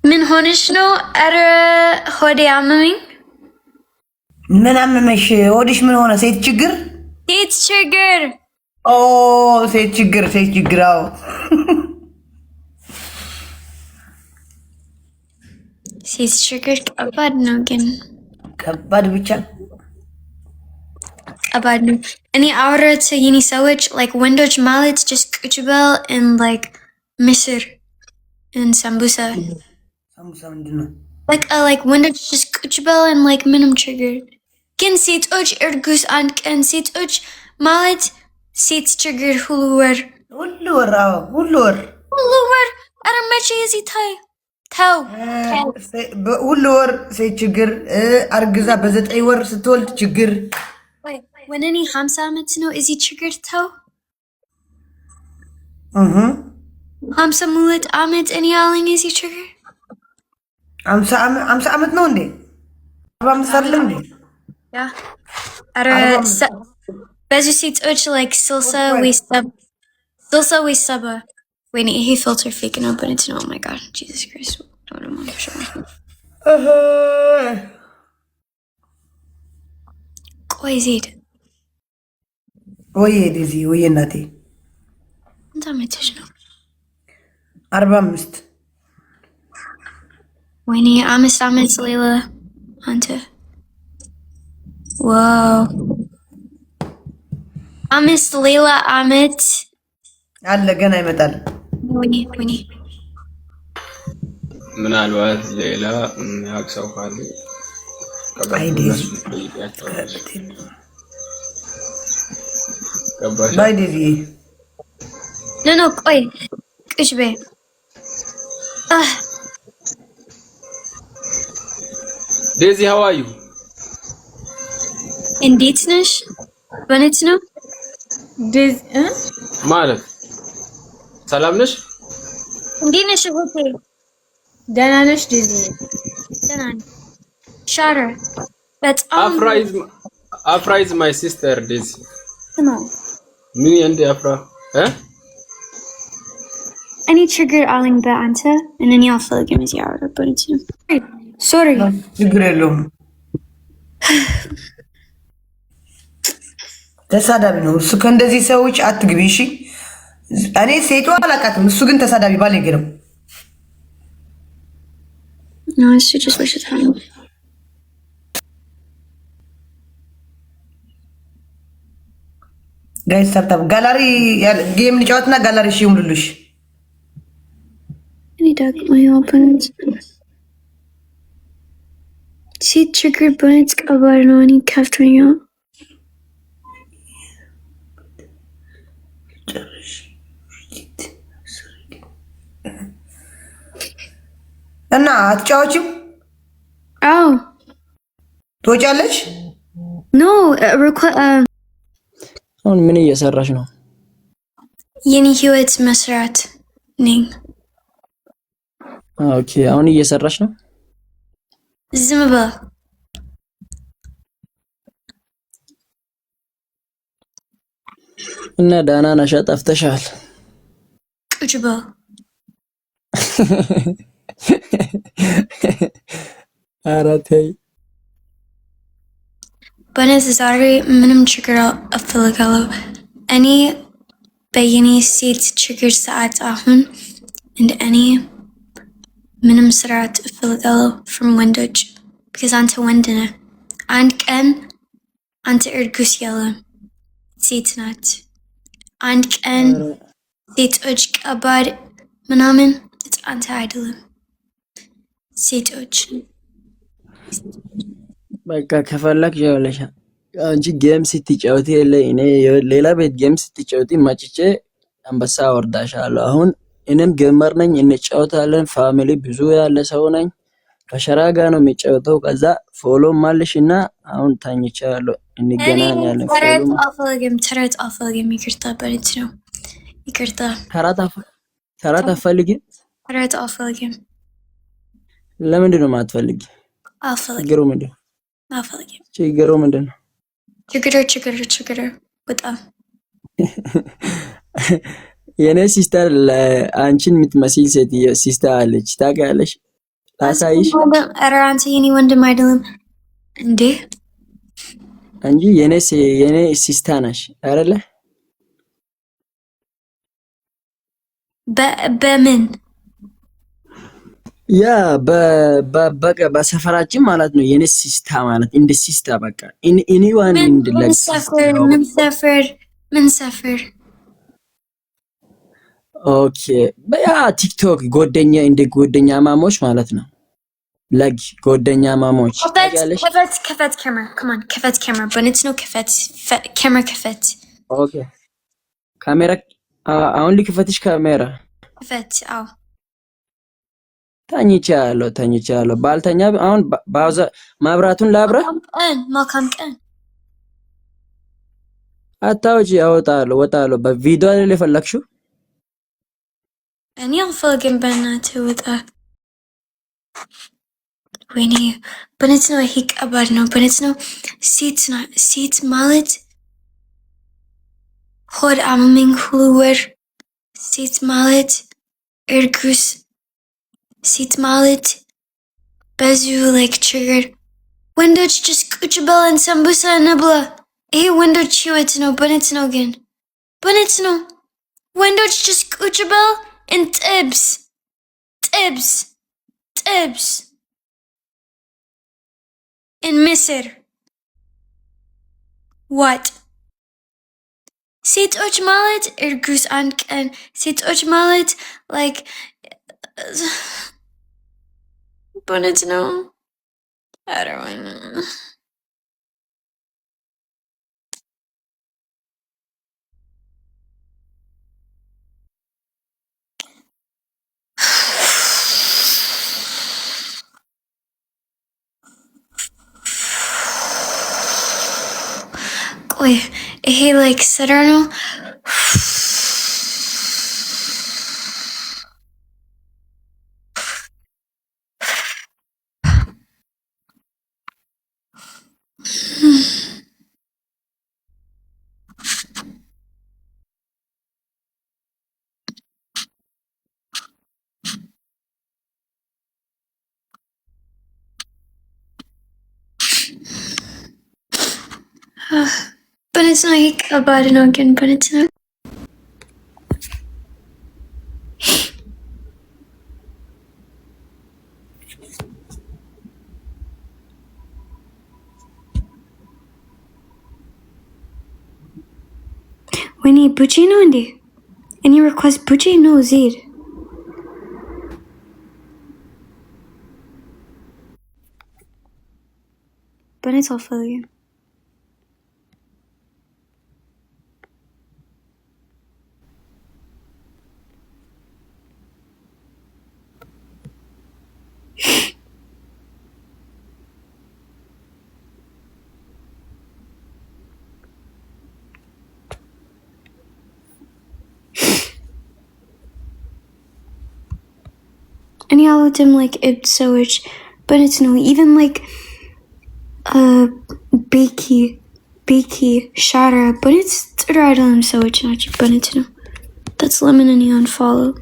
ምን ሆነሽ ነው? አረ ሆዴ አመመኝ። ምን አመመሽ? ሆድሽ ምን ሆነ? ሴት ችግር ሴት ችግር ኦ ሴት ችግር አዎ ሴት ችግር ከባድ ነው ግን ከባድ ብቻ ከባድ ነው። እኔ አውረት የኔ ሰዎች like ወንዶች ማለት just ቁጭ በል and like ምስር and sambusa ምንድን ነው? በቃ like ወንዶች just ቁጭ በል and like ምንም ችግር ግን ሴቶች እርጉዝ አንድ ቀን ሴቶች ማለት ሴት ችግር ሁሉ ወር አረ መቼ እዚህ ታይ ተው ሁሉ ወር ሴት ችግር አርግዛ በ9 ወር ስትወልድ ችግር ወነኔ 50 ዓመት ነው እዚህ ችግር ተው 52 ዓመት እኔ ያለኝ እዚህ ችግር 50 ዓመት ነው እንዴ? 45 አይደለም እንዴ? ያ አረ በዚህ ሴቶች like ስልሳ ወይ ሰባ ወይኔ ይሄ ፊልተር ፌክ ነው but it's not oh my god Jesus Christ ቆይ ዜድ ወይ ዲዚ ወይ እናቴ እንታ መተሽ ነው 45 ወይኔ 5 ዓመት ሌላ አንተ ዋው 5 ሌላ ዓመት አለ ገና ይመጣል ወይኔ ምናልባት ሌላ ያክሰው ካለ አይዲዚ ገባሽ ባይዲዚ no ቆይ ቅሽ በይ ዴዚ how are you እንዴት ነሽ? በነች ነው ዴዚ ማለት ሰላም ነሽ? እንዴት ነሽ እህቴ? ደህና ነሽ ዴዚ? ደህና ነኝ። ሻረ በጣም አፍራ is my sister ዴዚ ነው ምን እንደ አፍራ እኔ ችግር አለኝ በአንተ እኔ አልፈልግም እዚህ አወራበት ሶሪ ችግር የለውም ተሳዳቢ ነው እሱ ከእንደዚህ ሰዎች አትግቢ እሺ እኔ ሴቷ አላውቃትም እሱ ግን ተሳዳቢ ባለጌ ነው ነው እሱ just በሽታ ነው ጋይስ ታብታብ ጋላሪ ጌም ልጫወትና ጋላሪ እሺ ይሙሉልሽ እኔ ደግሞ ያውብንት ሴት ችግር በእውነት ቀባሪ ነው እኔ ከፍቶኛል እና አትጫወቺም? አዎ ትወጫለሽ? ኖ አሁን ምን እየሰራሽ ነው? የኔ ህይወት መስራት ነኝ። ኦኬ አሁን እየሰራሽ ነው? ዝም በል እና ዳና ነሻ ጠፍተሻል። ቁጭ በል ኧረ ተይ በእውነት ዛሬ ምንም ችግር እፈልጋለሁ እኔ በየኔ ሴት ችግር ሰዓት አሁን እንደ እኔ ምንም ስራት እፈልጋለሁ from ወንዶች because አንተ ወንድ ነህ አንድ ቀን አንተ እርጉዝ የለም ሴት ናት አንድ ቀን ሴቶች ከባድ ምናምን አንተ አይደለም ሴቶች በቃ ከፈለግሽ ይኸውልሽ አንቺ ጌም ስትጫወቲ እኔ ሌላ ቤት ጌም ስትጫወቲ ማጭቼ አንበሳ ወርዳሻለሁ አሁን እኔም ጌመር ነኝ እንጫወታለን ፋሚሊ ብዙ ያለ ሰው ነኝ ከሸራ ጋር ነው የሚጫወተው ከዛ ፎሎ ማልሽና አሁን ታኝቻለሁ እንገናኛለን ተረት አፈልግም ይቅርታ በእንት ነው ይቅርታ ተረት አፈልጊም ተረት አፈልግም ለምንድን ነው የማትፈልጊ አፈልግም ችግሩ ምንድን ነው ችግር በጣም የኔ ሲስተር አንቺን የምትመስል ሴት ሲስተር አለች ታውቂያለሽ ላሳይሽ ኧረ አንተ የኔ ወንድም አይደለም እንዴ? እንጂ የኔ ሲስታ ነሽ አይደለ? በምን ያ በቃ በሰፈራችን ማለት ነው። የኔ ሲስታ ማለት እንደ ሲስታ በቃ እኔዋን እንድለቅ ምን ሰፈር? ኦኬ በያ ቲክቶክ ጎደኛ እንደ ጎደኛ ማሞች ማለት ነው። ለግ ጎደኛ ማሞች ታያለሽ። ከፈት ካሜራ come on ከፈት ካሜራ በነትስ ነው ካሜራ ከፈት ኦኬ ካሜራ አሁን ልክፈትሽ ካሜራ ከፈት አዎ ተኝቻለሁ ባልተኛ አሁን ባውዛ ማብራቱን ላብራ መልካም ቀን አታውጪ ወጣለሁ በቪዲዮ ላይ የፈለግሽው እኔ አልፈልግም በእናትህ ውጣ ወይኔ በነት ነው ይሄ ከባድ ነው በነት ነው ሴት ማለት ሆድ አመመኝ ሁሉ ወር ሴት ማለት እርጉዝ ሴት ማለት በዚሁ like triggered ወንዶች just ቁጭ ብለን ሰንቡሳ እንብላ ይሄ ወንዶች ህይወት ነው በነት ነው ግን በነት ነው ወንዶች just ቁጭ ብለን and ጥብስ and ምስር what ሴቶች ማለት እርጉዝ አንድ ቀን ሴቶች ማለት like በእውነት ነው ኧረ ወይኔ ቆይ ይሄ like ስራ ነው but it's not like about it again but it's not we need Bucci no indi any request Bucci no Zid but it's all for you and all of them like it's so rich but it's no even like Beaky Shara but it's right on so it's not but it's no that's lemon and neon follow